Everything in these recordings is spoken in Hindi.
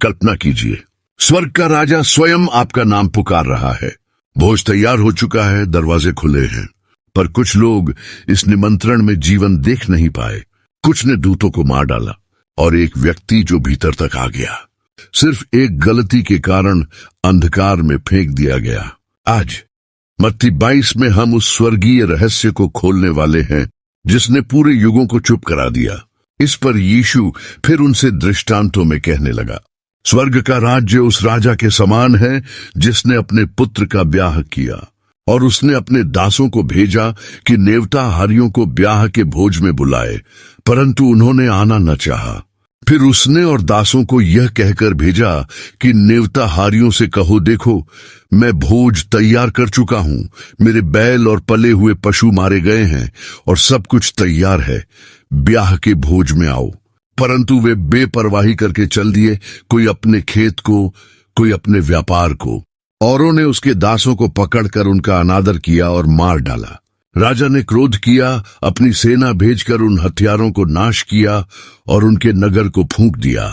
कल्पना कीजिए, स्वर्ग का राजा स्वयं आपका नाम पुकार रहा है। भोज तैयार हो चुका है, दरवाजे खुले हैं, पर कुछ लोग इस निमंत्रण में जीवन देख नहीं पाए। कुछ ने दूतों को मार डाला और एक व्यक्ति जो भीतर तक आ गया, सिर्फ एक गलती के कारण अंधकार में फेंक दिया गया। आज मत्ती 22 में हम उस स्वर्गीय रहस्य को खोलने वाले हैं जिसने पूरे युगों को चुप करा दिया। इस पर यीशु फिर उनसे दृष्टांतों में कहने लगा, स्वर्ग का राज्य उस राजा के समान है जिसने अपने पुत्र का ब्याह किया, और उसने अपने दासों को भेजा कि नेवताहारियों को ब्याह के भोज में बुलाए, परंतु उन्होंने आना न चाहा। फिर उसने और दासों को यह कहकर भेजा कि नेवताहारियों से कहो, देखो मैं भोज तैयार कर चुका हूं, मेरे बैल और पले हुए पशु मारे गए हैं और सब कुछ तैयार है, ब्याह के भोज में आओ। परंतु वे बेपरवाही करके चल दिए, कोई अपने खेत को, कोई अपने व्यापार को। औरों ने उसके दासों को पकड़कर उनका अनादर किया और मार डाला। राजा ने क्रोध किया, अपनी सेना भेजकर उन हथियारों को नाश किया और उनके नगर को फूंक दिया।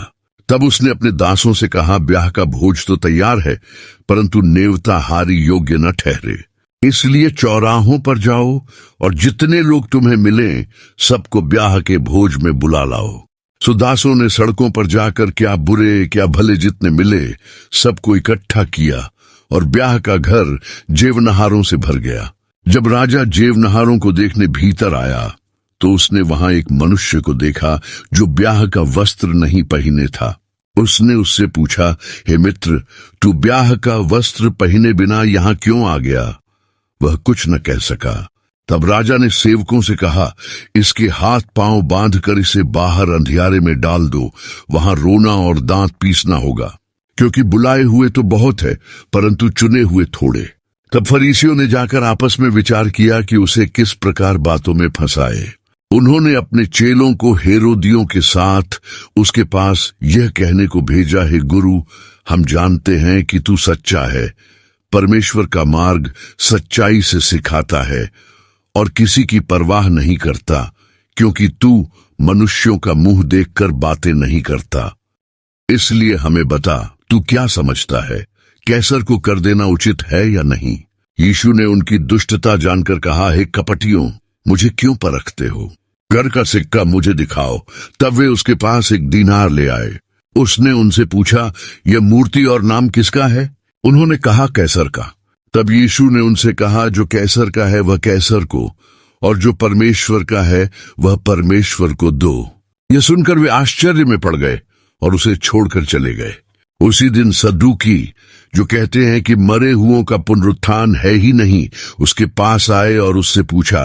तब उसने अपने दासों से कहा, ब्याह का भोज तो तैयार है, परंतु नेवताहारी योग्य न ठहरे, इसलिए चौराहों पर जाओ और जितने लोग तुम्हें मिलें सबको ब्याह के भोज में बुला लाओ। सो दासों ने सड़कों पर जाकर क्या बुरे क्या भले जितने मिले सबको इकट्ठा किया और ब्याह का घर जेवनहारों से भर गया। जब राजा जेवनहारों को देखने भीतर आया तो उसने वहां एक मनुष्य को देखा जो ब्याह का वस्त्र नहीं पहने था। उसने उससे पूछा, हे मित्र, तू ब्याह का वस्त्र पहने बिना यहाँ क्यों आ गया? वह कुछ न कह सका। तब राजा ने सेवकों से कहा, इसके हाथ पांव बांधकर इसे बाहर अंधियारे में डाल दो, वहां रोना और दांत पीसना होगा, क्योंकि बुलाए हुए तो बहुत है परंतु चुने हुए थोड़े। तब फरीसियों ने जाकर आपस में विचार किया कि उसे किस प्रकार बातों में फंसाए। उन्होंने अपने चेलों को हेरोदियों के साथ उसके पास यह कहने को भेजा, हे गुरु, हम जानते हैं कि तू सच्चा है, परमेश्वर का मार्ग सच्चाई से सिखाता है और किसी की परवाह नहीं करता, क्योंकि तू मनुष्यों का मुंह देखकर बातें नहीं करता। इसलिए हमें बता, तू क्या समझता है, कैसर को कर देना उचित है या नहीं? यीशु ने उनकी दुष्टता जानकर कहा, हे कपटियों, मुझे क्यों परखते हो? घर का सिक्का मुझे दिखाओ। तब वे उसके पास एक दीनार ले आए। उसने उनसे पूछा, यह मूर्ति और नाम किसका है? उन्होंने कहा, कैसर का। तब यीशु ने उनसे कहा, जो कैसर का है वह कैसर को, और जो परमेश्वर का है वह परमेश्वर को दो। यह सुनकर वे आश्चर्य में पड़ गए और उसे छोड़कर चले गए। उसी दिन सदूकी, जो कहते हैं कि मरे हुओं का पुनरुत्थान है ही नहीं, उसके पास आए और उससे पूछा,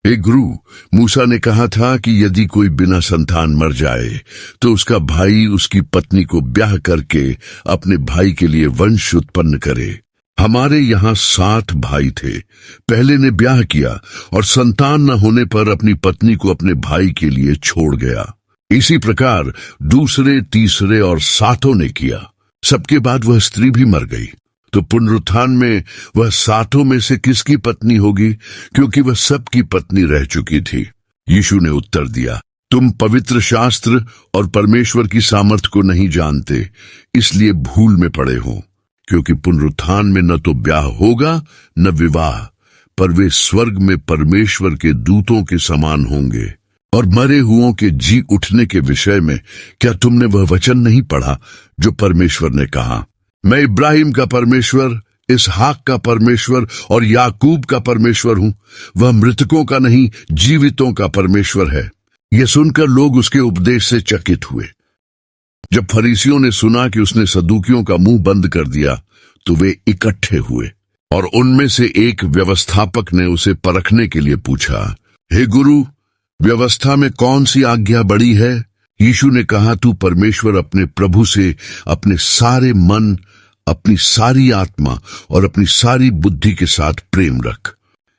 हे गुरु, मूसा ने कहा था कि यदि कोई बिना संतान मर जाए तो उसका भाई उसकी पत्नी को ब्याह करके अपने भाई के लिए वंश उत्पन्न करे। हमारे यहाँ 7 भाई थे। पहले ने ब्याह किया और संतान न होने पर अपनी पत्नी को अपने भाई के लिए छोड़ गया। इसी प्रकार दूसरे, तीसरे और 7 ने किया। सबके बाद वह स्त्री भी मर गई। तो पुनरुत्थान में वह 7 में से किसकी पत्नी होगी, क्योंकि वह सबकी पत्नी रह चुकी थी? यीशु ने उत्तर दिया, तुम पवित्र शास्त्र और परमेश्वर की सामर्थ को नहीं जानते, इसलिए भूल में पड़े हो। क्योंकि पुनरुत्थान में न तो ब्याह होगा न विवाह, पर वे स्वर्ग में परमेश्वर के दूतों के समान होंगे। और मरे हुओं के जी उठने के विषय में क्या तुमने वह वचन नहीं पढ़ा जो परमेश्वर ने कहा, मैं इब्राहिम का परमेश्वर, इसहाक का परमेश्वर और याकूब का परमेश्वर हूं। वह मृतकों का नहीं, जीवितों का परमेश्वर है। यह सुनकर लोग उसके उपदेश से चकित हुए। जब फरीसियों ने सुना कि उसने सदूकियों का मुंह बंद कर दिया तो वे इकट्ठे हुए, और उनमें से एक व्यवस्थापक ने उसे परखने के लिए पूछा, हे गुरु, व्यवस्था में कौन सी आज्ञा बड़ी है? यीशु ने कहा, तू परमेश्वर अपने प्रभु से अपने सारे मन, अपनी सारी आत्मा और अपनी सारी बुद्धि के साथ प्रेम रख।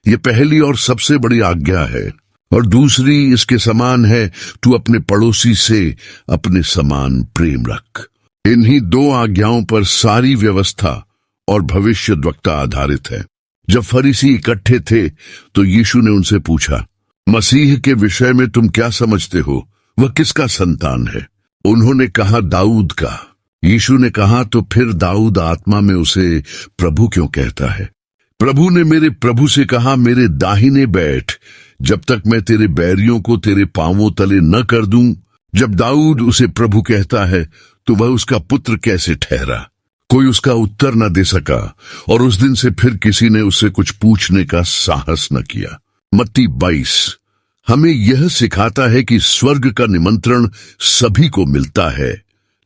यह पहली और सबसे बड़ी आज्ञा है, और दूसरी इसके समान है, तू अपने पड़ोसी से अपने समान प्रेम रख। इन्हीं 2 आज्ञाओं पर सारी व्यवस्था और भविष्यद्वक्ता आधारित है। जब फरीसी इकट्ठे थे तो यीशु ने उनसे पूछा, मसीह के विषय में तुम क्या समझते हो? वह किसका संतान है? उन्होंने कहा, दाऊद का। यीशु ने कहा, तो फिर दाऊद आत्मा में उसे प्रभु क्यों कहता है? प्रभु ने मेरे प्रभु से कहा, मेरे दाहिने बैठ, जब तक मैं तेरे बैरियों को तेरे पांवों तले न कर दूं। जब दाऊद उसे प्रभु कहता है तो वह उसका पुत्र कैसे ठहरा? कोई उसका उत्तर न दे सका और उस दिन से फिर किसी ने उससे कुछ पूछने का साहस न किया। मत्ती 22 हमें यह सिखाता है कि स्वर्ग का निमंत्रण सभी को मिलता है,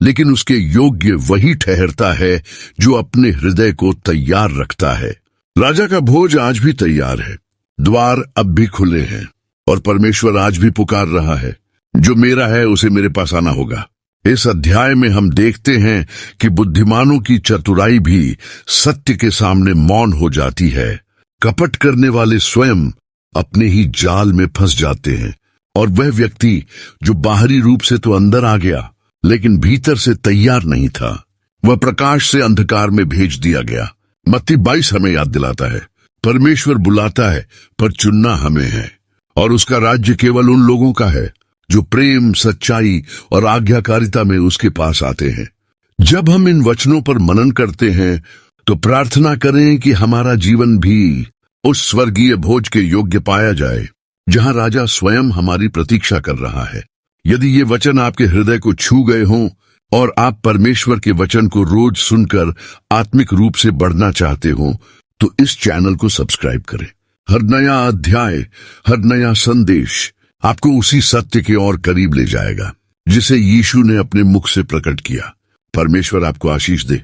लेकिन उसके योग्य वही ठहरता है जो अपने हृदय को तैयार रखता है। राजा का भोज आज भी तैयार है, द्वार अब भी खुले हैं और परमेश्वर आज भी पुकार रहा है, जो मेरा है उसे मेरे पास आना होगा। इस अध्याय में हम देखते हैं कि बुद्धिमानों की चतुराई भी सत्य के सामने मौन हो जाती है। कपट करने वाले स्वयं अपने ही जाल में फंस जाते हैं और वह व्यक्ति जो बाहरी रूप से तो अंदर आ गया लेकिन भीतर से तैयार नहीं था, वह प्रकाश से अंधकार में भेज दिया गया। मत्ती 22 हमें याद दिलाता है, परमेश्वर बुलाता है पर चुनना हमें है, और उसका राज्य केवल उन लोगों का है जो प्रेम, सच्चाई और आज्ञाकारिता में उसके पास आते हैं। जब हम इन वचनों पर मनन करते हैं तो प्रार्थना करें कि हमारा जीवन भी उस स्वर्गीय भोज के योग्य पाया जाए जहां राजा स्वयं हमारी प्रतीक्षा कर रहा है। यदि ये वचन आपके हृदय को छू गए हों और आप परमेश्वर के वचन को रोज सुनकर आत्मिक रूप से बढ़ना चाहते हो, तो इस चैनल को सब्सक्राइब करें। हर नया अध्याय, हर नया संदेश आपको उसी सत्य के और करीब ले जाएगा जिसे यीशु ने अपने मुख से प्रकट किया। परमेश्वर आपको आशीष दे।